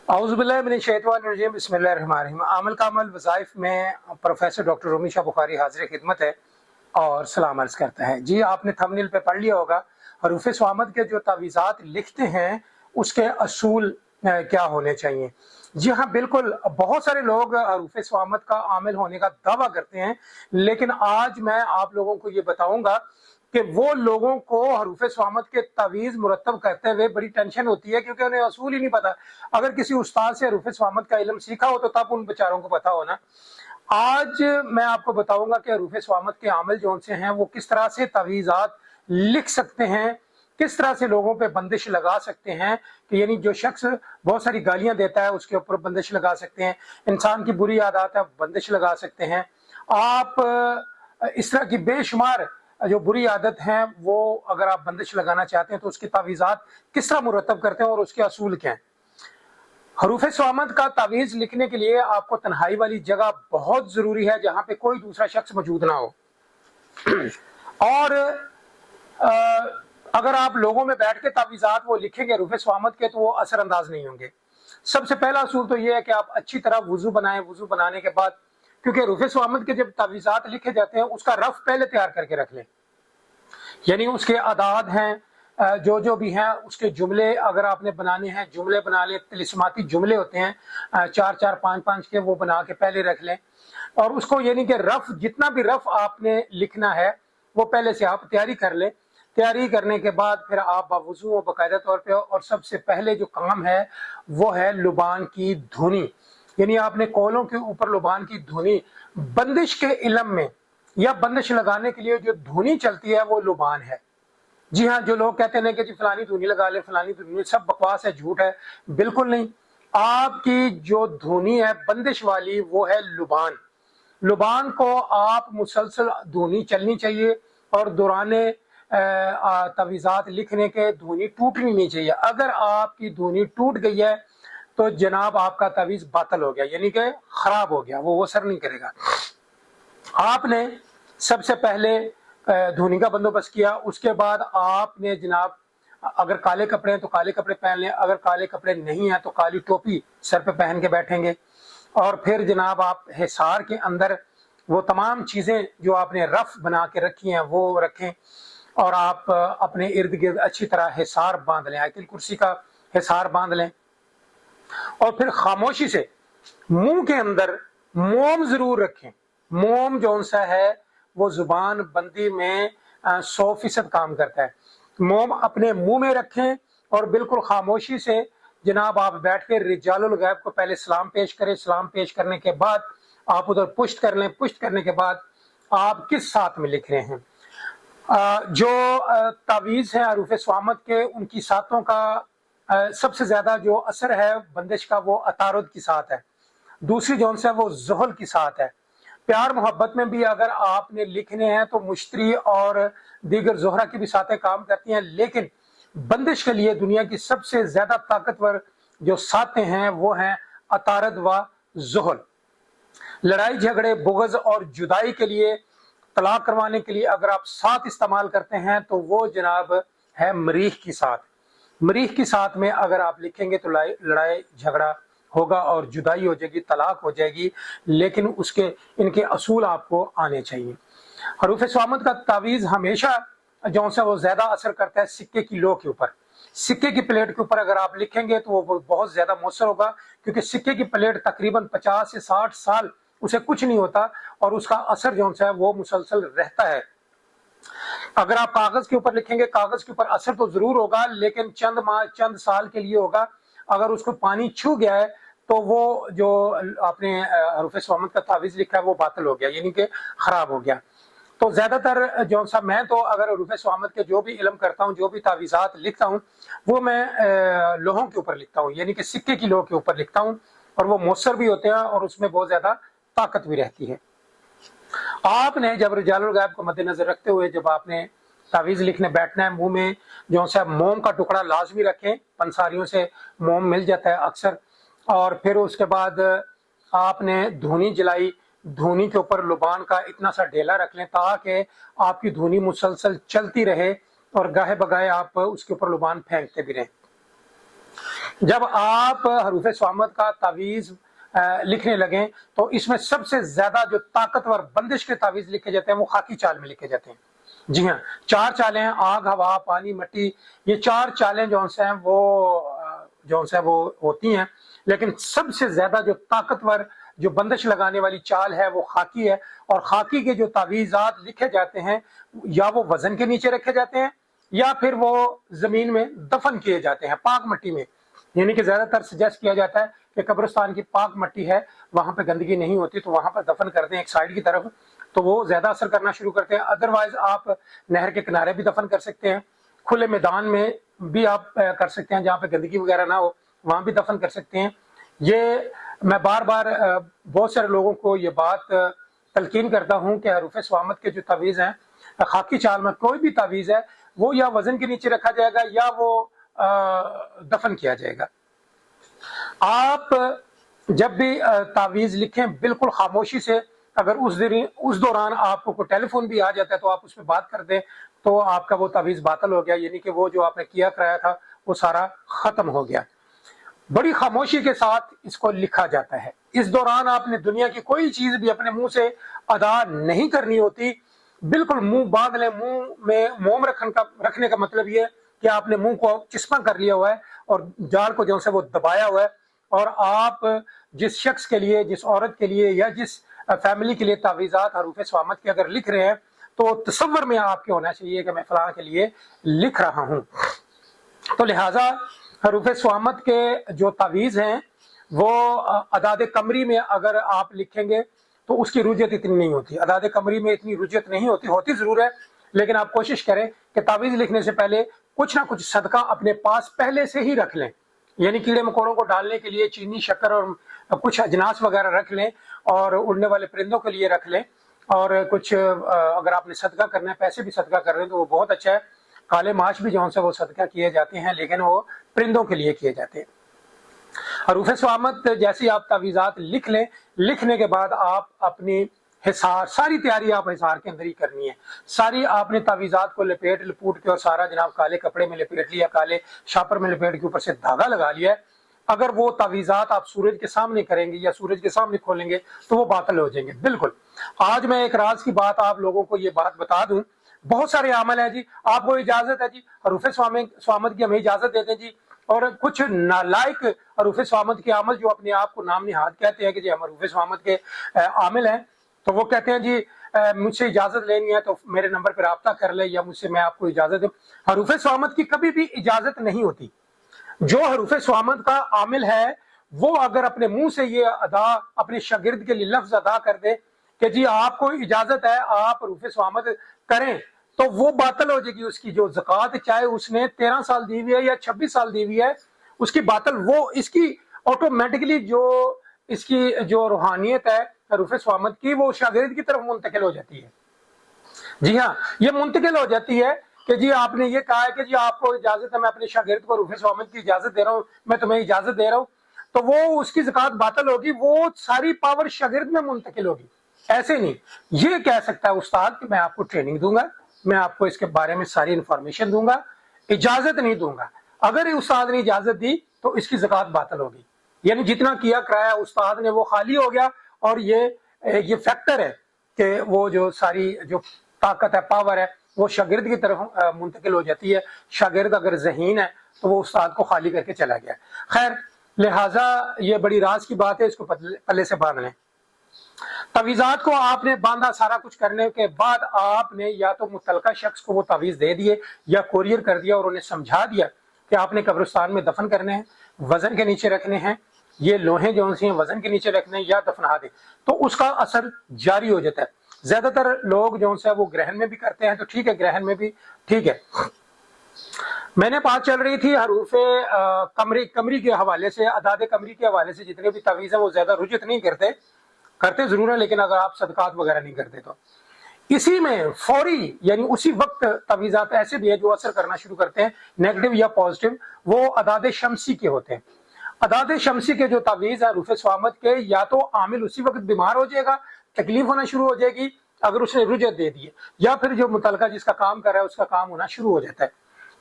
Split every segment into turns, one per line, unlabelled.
औज़ुबिल्लाहिमिनश्शैतानिर्रजीम बिस्मिल्लाहिर्रहमानिर्रहीम। आमल का अमल वज़ाइफ में प्रोफेसर डॉक्टर रूमी शाह बुखारी हाज़िर खिदमत है और सलाम अर्ज़ करता है। जी, आपने थंबनेल पे पढ़ लिया होगा, हरूफ स्वामद के जो तावीज़ात लिखते हैं उसके असूल क्या होने चाहिए। जी हाँ, बिल्कुल, बहुत सारे लोग हरूफ स्वामद का आमिल होने का दावा करते हैं, लेकिन आज मैं आप लोगों को ये बताऊंगा कि वो लोगों को हरूफ स्वामद के तावीज़ मुरतब करते हुए बड़ी टेंशन होती है, क्योंकि उन्हें असूल ही नहीं पता। अगर किसी उस्ताद से हरूफ स्वामद का इल्म सीखा हो तो तब उन बेचारों को पता हो ना। आज मैं आपको बताऊंगा कि हरूफ स्वामद के आमिल जो से हैं वो किस तरह से तावीज़ात लिख सकते हैं, किस तरह से लोगों पे बंदिश लगा सकते हैं। कि यानी जो शख्स बहुत सारी गालियां देता है उसके ऊपर बंदिश लगा सकते हैं, इंसान की बुरी आदत है बंदिश लगा सकते हैं। आप इस तरह की बेशुमार जो बुरी आदत है वो अगर आप बंदिश लगाना चाहते हैं तो उसकी तावीज़ात किस तरह मुरतब करते हैं और उसके असूल क्या हैं। हरूफ स्वामद का तावीज़ लिखने के लिए आपको तन्हाई वाली जगह बहुत जरूरी है, जहां पे कोई दूसरा शख्स मौजूद ना हो। और अगर आप लोगों में बैठ के तावीज़ात वो लिखेंगे हरूफ स्वामद के तो वो असरअंदाज नहीं होंगे। सबसे पहला असूल तो ये है कि आप अच्छी तरह वुजू बनाएं। वुजू बनाने के बाद, क्योंकि हरूफ स्वामद के जब तावीज़ात लिखे जाते हैं उसका रफ पहले तैयार करके रख लें, यानी उसके आदाद हैं जो जो भी हैं उसके जुमले अगर आपने बनाने हैं जुमले बना ले। तिलिस्माती जुमले होते हैं 4-4 5-5 के, वो बना के पहले रख लें। और उसको यानी कि रफ जितना भी रफ आपने लिखना है वो पहले से आप तैयारी कर लें। तैयारी करने के बाद फिर आप बावजू और बाकायदा तौर पे, और सबसे पहले जो काम है वो है लुबान की धुनी, यानी आपने कॉलों के ऊपर लुबान की धुनी, बंदिश के इल्म में या बंदिश लगाने के लिए जो धुनी चलती है वो लुबान है। जी हाँ, जो लोग कहते हैं कि जी फलानी धुनी लगा ले, फलानी धुनी, सब बकवास है, झूठ है। बिल्कुल नहीं। आपकी जो धुनी है बंदिश वाली वो है लुबान। लुबान को आप मुसलसल धुनी चलनी चाहिए और दौराने तावीज़ात लिखने के धुनी टूटनी नहीं चाहिए। अगर आपकी धुनी टूट गई है तो जनाब आपका तावीज़ बातिल हो गया, यानी कि खराब हो गया, वो असर नहीं करेगा। आपने सबसे पहले धुनी का बंदोबस्त किया, उसके बाद आपने जनाब अगर काले कपड़े हैं तो काले कपड़े पहन लें, अगर काले कपड़े नहीं हैं तो काली टोपी सर पे पहन के बैठेंगे। और फिर जनाब आप हिसार के अंदर वो तमाम चीज़ें जो आपने रफ बना के रखी हैं वो रखें, और आप अपने इर्द गिर्द अच्छी तरह हिसार बांध लें, आयतुल कुर्सी का हिसार बांध लें। और फिर खामोशी से मुंह के अंदर मोम जरूर रखें। मोम जो सा है वो जुबान बंदी में 100% काम करता है। मोम अपने मुंह में रखें और बिल्कुल खामोशी से जनाब आप बैठ के रिजालुल गैब को पहले सलाम पेश करें। सलाम पेश करने के बाद आप उधर पुश्त कर लें। पुश्त करने के बाद आप किस साथ में लिख रहे हैं। जो तावीज़ है हरूफ स्वामद के, उनकी सातों का सबसे ज्यादा जो असर है बंदिश का वो अतारुद की साथ है। दूसरी जो है वो ज़ुहल की साथ है। प्यार मोहब्बत में भी अगर आपने लिखने हैं तो मुश्तरी और दीगर जोहरा की भी साथें काम करती हैं, लेकिन बंदिश के लिए दुनिया की सबसे ज्यादा ताकतवर जो साथें हैं वो हैं अतारद व ज़ुहल। लड़ाई झगड़े, बुग़्ज़ और जुदाई के लिए, तलाक करवाने के लिए अगर आप साथ इस्तेमाल करते हैं तो वो जनाब है मरीख की साथ। मरीख की साथ में अगर आप लिखेंगे तो लड़ाई झगड़ा होगा और जुदाई हो जाएगी, तलाक हो जाएगी, लेकिन उसके इनके असूल आपको आने चाहिए। हरूफ स्वामद का तावीज़ हमेशा जो सा वो ज्यादा असर करता है सिक्के की लो के ऊपर। सिक्के की प्लेट के ऊपर अगर आप लिखेंगे तो वो बहुत ज्यादा मौसर होगा, क्योंकि सिक्के की प्लेट तकरीबन 50 से 60 साल उसे कुछ नहीं होता और उसका असर जो सा है वो मुसलसल रहता है। अगर आप कागज के ऊपर लिखेंगे, कागज के ऊपर असर तो जरूर होगा लेकिन चंद माह चंद साल के लिए होगा। अगर उसको पानी छू गया है तो वो जो आपने हरूफ स्वामद का तावीज़ लिखा है वो बातिल हो गया, यानी कि खराब हो गया। तो ज्यादातर जो सा मैं तो अगर हरूफ स्वामद के जो भी इल्म करता हूँ, जो भी तावीज़ात लिखता हूँ, वो मैं लोहों के ऊपर लिखता हूँ, यानी कि सिक्के की लोह के ऊपर लिखता हूँ, और वो मौसर भी होते हैं और उसमें बहुत ज्यादा ताकत भी रहती है। आपने जब रिजालुल गैब को मद्देनजर रखते हुए जब आपने तावीज़ लिखने बैठना है, मुंह में जो सा मोम का टुकड़ा लाजमी रखें। पंसारियों से मोम मिल जाता है अक्सर। और फिर उसके बाद आपने धुनी जलाई, धुनी के ऊपर लुबान का इतना सा ढेला रख लें ताकि आपकी धुनी मुसलसल चलती रहे और गाहे बगाहे आप उसके ऊपर लुबान फेंकते भी रहें। जब आप हरूफ स्वामत का तावीज़ लिखने लगें तो इसमें सबसे ज्यादा जो ताकतवर बंदिश के तावीज़ लिखे जाते हैं वो खाकी चाल में लिखे जाते हैं। जी हाँ, 4 चालें हैं, आग, हवा, पानी, मिट्टी, ये 4 चालें जो हैं वो होती हैं, लेकिन सबसे ज्यादा जो ताकतवर जो बंदिश लगाने वाली चाल है वो खाकी है। और खाकी के जो तावीज़ात लिखे जाते हैं या वो वजन के नीचे रखे जाते हैं या फिर वो जमीन में दफन किए जाते हैं, पाक मट्टी में। यानी कि ज्यादातर सजेस्ट किया जाता है कि कब्रिस्तान की पाक मट्टी है, वहां पे गंदगी नहीं होती, तो वहां पर दफन करते हैं एक साइड की तरफ, तो वो ज्यादा असर करना शुरू करते हैं। अदरवाइज आप नहर के किनारे भी दफन कर सकते हैं, खुले मैदान में भी आप कर सकते हैं जहाँ पे गंदगी वगैरह ना हो, वहां भी दफन कर सकते हैं। ये मैं बार बार बहुत सारे लोगों को ये बात तलकीन करता हूँ कि हरूफ स्वामत के जो तावीज़ हैं, खाकी चाल में कोई भी तावीज़ है वो या वजन के नीचे रखा जाएगा या वो दफन किया जाएगा। आप जब भी तावीज़ लिखें बिल्कुल खामोशी से, अगर उस दौरान आपको कोई टेलीफोन भी आ जाता है तो आप उस पर बात कर दें तो आपका वो तावीज़ बातिल हो गया, यानी कि वो जो आपने किया कराया था वो सारा खत्म हो गया। बड़ी खामोशी के साथ इसको लिखा जाता है। इस दौरान आपने दुनिया की कोई चीज भी अपने मुंह से अदा नहीं करनी होती, बिल्कुल मुंह बांध लें। मुंह में मोम रखने का मतलब ये कि आपने मुंह को चिस्पा कर लिया हुआ है और जाल को जो है वो दबाया हुआ है, और आप जिस शख्स के लिए, जिस औरत के लिए या जिस फैमिली के लिए तावीज़ात हरूफ स्वामत के अगर लिख रहे हैं तो तसव्वुर में आपके होना चाहिए कि मैं फलां के लिए लिख रहा हूं। तो लिहाजा हरूफ स्वामत के जो तावीज़ हैं वो अदाद कमरी में अगर आप लिखेंगे तो उसकी रुजत इतनी नहीं होती। अदाद कमरी में इतनी रुजत नहीं होती, होती जरूर है, लेकिन आप कोशिश करें कि तावीज़ लिखने से पहले कुछ ना कुछ सदका अपने पास पहले से ही रख लें। यानी कीड़े मकोड़ों को डालने के लिए चीनी, शक्कर और कुछ अजनास वगैरह रख लें, और उड़ने वाले परिंदों के लिए रख लें, और कुछ अगर आपने सदका करना है, पैसे भी सदका कर रहे हैं तो वो बहुत अच्छा है। काले माश भी जो है वो सदका किए जाते हैं, लेकिन वो परिंदों के लिए किए जाते हैं। हरूफ स्वामत जैसी आप तावीज़ात लिख लें, लिखने के बाद आप अपनी हिसार, सारी तैयारी आप हिसार के अंदर ही करनी है। सारी आपने तावीज़ात को लपूट के और सारा जनाब काले कपड़े में लपेट लिया, काले शापर में लपेट के ऊपर से धागा लगा लिया है। अगर वो तावीज़ात आप सूरज के सामने करेंगे या सूरज के सामने खोलेंगे तो वो बातिल हो जाएंगे बिल्कुल। आज मैं एक राज की बात आप लोगों को ये बात बता दूं, बहुत सारे अमल है जी, आपको इजाजत है जी हरूफ स्वामत की हमें इजाजत देते हैं जी, और कुछ नालायक हरूफ स्वामत के अमल जो अपने आप को नाम निहाद कहते हैं कि जी हम हरूफ स्वामत के आमिल हैं, तो वो कहते हैं जी मुझसे इजाजत लेनी है तो मेरे नंबर पर राब्ता कर ले या मुझसे मैं आपको इजाजत दूं। हरूफ स्वामत की कभी भी इजाजत नहीं होती। जो हरूफ स्वामत का आमिल है वो अगर अपने मुंह से ये अदा अपने शागिर्द के लिए लफ्ज अदा कर दे कि जी आपको इजाजत है आप हरूफ स्वामत करें, तो वो बातिल हो जाएगी उसकी जो ज़कात, चाहे उसने 13 साल दी हुई है या 26 साल दी हुई है, उसकी बातिल। वो इसकी ऑटोमेटिकली जो इसकी जो रूहानियत है हरूफ स्वामत की वो शागिर्द की तरफ मुंतकिल हो जाती है। जी हाँ, ये मुंतकिल हो जाती है कि जी आपने ये कहा है कि जी आपको इजाजत है, मैं अपने शागिर्द को हरूफ स्वामत की इजाजत दे रहा हूँ, मैं तुम्हें इजाजत दे रहा हूँ, तो वो उसकी ज़कात बातिल होगी, वो सारी पावर शागिर्द में मुंतकिल होगी। ऐसे नहीं ये कह सकता है उस्ताद कि मैं आपको ट्रेनिंग दूंगा, मैं आपको इसके बारे में सारी इंफॉर्मेशन दूंगा, इजाजत नहीं दूंगा। अगर उस्ताद ने इजाजत दी तो इसकी ज़कात बातिल होगी, यानी जितना किया कराया उस्ताद ने वो खाली हो गया। और ये फैक्टर है कि वो जो सारी जो ताकत है, पावर है, वो शागिर्द की तरफ मुंतकिल हो जाती है। शागिर्द अगर ज़हीन है तो वो उस्ताद को खाली करके चला गया। खैर, लिहाजा ये बड़ी राज की बात है, इसको पल्ले से बांध लें। तावीज़ात को आपने बांधा, सारा कुछ करने के बाद आपने या तो मुतलका शख्स को वो तावीज़ दे दिए या कोरियर कर दिया और उन्हें समझा दिया कि आपने कब्रिस्तान में दफन करने हैं, वजन के नीचे रखने हैं, ये लोहे जो हैं वजन के नीचे रखने या दफना दे, तो उसका असर जारी हो जाता है। ज्यादातर लोग जो है वो ग्रहण में भी करते हैं, तो ठीक है, ग्रहण में भी ठीक है। मैंने बात चल रही थी हरूफ कमरी के हवाले से, अदाद कमरी के हवाले से जितने भी तावीज़ है वो ज्यादा रुजत नहीं करते जरूर है, लेकिन अगर आप सदकात वगैरह नहीं करते तो इसी में फौरी यानी उसी वक्त तावीज़ात ऐसे भी है जो असर करना शुरू करते हैं, नेगेटिव या पॉजिटिव, वो अदाद शमसी के होते हैं। अदाद शमसी के जो तावीज़ है हरूफ स्वामत के, या तो आमिल उसी वक्त बीमार हो जाएगा, तकलीफ होना शुरू हो जाएगी अगर उसने रुजत दे दी है, या फिर जो मुतलका जिसका काम कर रहा है उसका काम होना शुरू हो जाता है।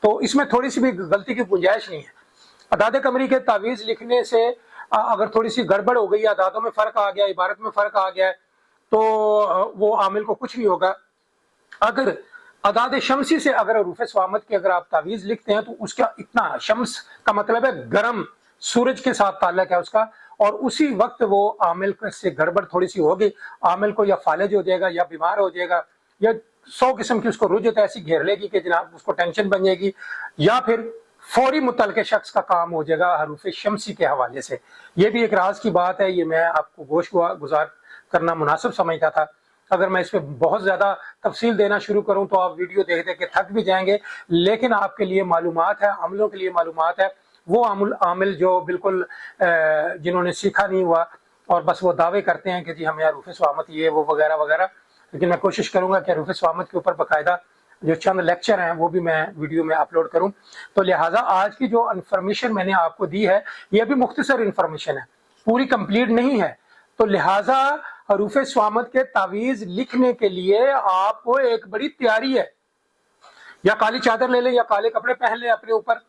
तो इसमें थोड़ी सी भी गलती की गुंजाइश नहीं है। अदाद कमरी के तावीज़ लिखने से अगर थोड़ी सी गड़बड़ हो गई, अदादों में फ़र्क आ गया, इबारत में फ़र्क आ गया है, तो वो आमिल को कुछ नहीं होगा। अगर अदाद शमसी से अगर रूफ़ स्वामत की अगर आप तावीज़ लिखते हैं तो उसका इतना, शम्स का मतलब है गर्म, सूरज के साथ ताल्लुक है उसका, और उसी वक्त वो आमिल से गड़बड़ थोड़ी सी होगी, आमिल को या फालिज हो जाएगा या बीमार हो जाएगा या 100 किस्म की उसको रुजत ऐसी घेर लेगी कि जनाब उसको टेंशन बन जाएगी, या फिर फौरी मुतलके शख्स का काम हो जाएगा हरूफ शमसी के हवाले से। ये भी एक राज की बात है, ये मैं आपको गोश गुजार करना मुनासिब समझता था। अगर मैं इस पर बहुत ज़्यादा तफसील देना शुरू करूं तो आप वीडियो देख देख के थक भी जाएंगे, लेकिन आपके लिए मालूमात है, अमलों के लिए मालूमात है, वो आमिल जो बिल्कुल जिन्होंने सीखा नहीं हुआ और बस वो दावे करते हैं कि जी हमें रूफ़ स्वामत ये वो वगैरह वगैरह। लेकिन मैं कोशिश करूंगा कि रूफ़ स्वामत के ऊपर बाकायदा जो चंद लेक्चर हैं वो भी मैं वीडियो में अपलोड करूं। तो लिहाजा आज की जो इन्फॉर्मेशन मैंने आपको दी है ये भी मुख्तसर इन्फॉर्मेशन है, पूरी कंप्लीट नहीं है। तो लिहाजा हरूफ स्वामत के तावीज़ लिखने के लिए आपको एक बड़ी तैयारी है, या काली चादर ले लें या काले कपड़े पहन लें अपने ऊपर,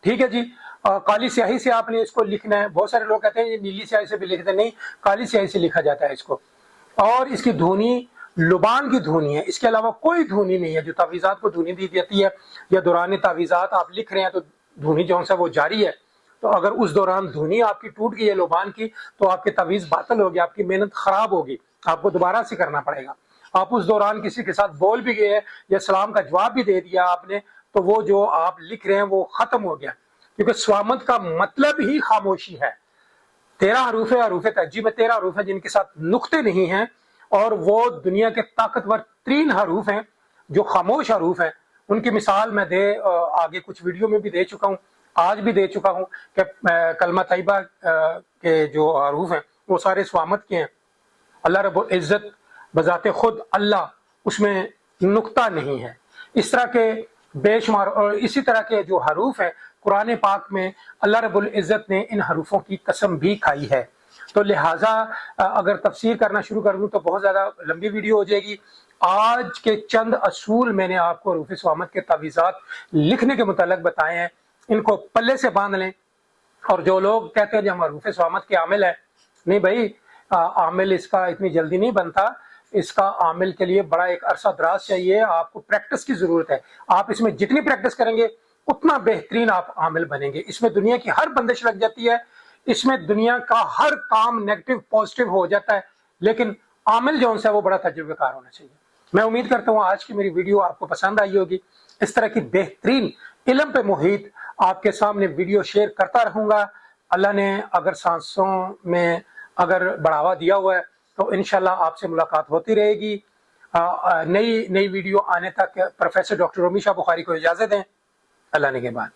ठीक है जी। काली स्याही से आपने इसको लिखना है। बहुत सारे लोग कहते हैं ये नीली स्याही से भी लिखते, नहीं, काली स्याही से लिखा जाता है इसको। और इसकी धुनी लुबान की धुनी है, इसके अलावा कोई धुनी नहीं है। जो तावीज़ात को धुनी दी जाती है या दौरान तावीज़ात आप लिख रहे हैं तो धुनी जो सा वो जारी है, तो अगर उस दौरान धुनी आपकी टूट गई है लुबान की तो आपकी तावीज़ बातिल होगी, आपकी मेहनत खराब होगी, आपको दोबारा से करना पड़ेगा। आप उस दौरान किसी के साथ बोल भी गए या सलाम का जवाब भी दे दिया आपने, तो वो जो आप लिख रहे हैं वो खत्म हो गया, क्योंकि स्वामत का मतलब ही खामोशी है। 13 हरूफ है, हरूफ तहज्जी में 13 हरूफ है जिनके साथ नुक्ते नहीं हैं, और वो दुनिया के ताकतवर 3 हरूफ हैं जो खामोश हरूफ हैं। उनकी मिसाल मैं आगे कुछ वीडियो में भी दे चुका हूँ, आज भी दे चुका हूँ कि कलमा तैयबा के जो हरूफ हैं वो सारे स्वामत के हैं। अल्लाह रब्बुल इज़्ज़त बजाते खुद अल्लाह, उसमें नुक्ता नहीं है। इस तरह के बेशुमार और इसी तरह के जो हरूफ हैं कुरान पाक में अल्लाह रब्बुल इज़्ज़त ने इन हरूफों की कसम भी खाई है। तो लिहाजा अगर तफसीर करना शुरू कर दूं तो बहुत ज़्यादा लंबी वीडियो हो जाएगी। आज के चंद असूल मैंने आपको हरूफ स्वामत के तावीज़ात लिखने के मुताल्लिक़ बताए हैं, इनको पल्ले से बांध लें। और जो लोग कहते हैं कि हम हरूफ स्वामत के आमिल है, नहीं भाई, आमिल इसका इतनी जल्दी नहीं बनता। इसका आमिल के लिए बड़ा एक अरसा दराज चाहिए, आपको प्रैक्टिस की ज़रूरत है। आप इसमें जितनी प्रैक्टिस करेंगे उतना बेहतरीन आप आमिल बनेंगे। इसमें दुनिया की हर बंदिश लग जाती है, इसमें दुनिया का हर काम नेगेटिव पॉजिटिव हो जाता है, लेकिन आमिल जो है वो बड़ा तजुर्बेकार होना चाहिए। मैं उम्मीद करता हूँ आज की मेरी वीडियो आपको पसंद आई होगी। इस तरह की बेहतरीन इल्म पे मुहित आपके सामने वीडियो शेयर करता रहूँगा। अल्लाह ने अगर सांसों में अगर बढ़ावा दिया हुआ है तो इंशाल्लाह आपसे मुलाकात होती रहेगी। नई वीडियो आने तक प्रोफेसर डॉक्टर रोमी शाह बुखारी को इजाज़त दें। अल्लाह ने के बाद।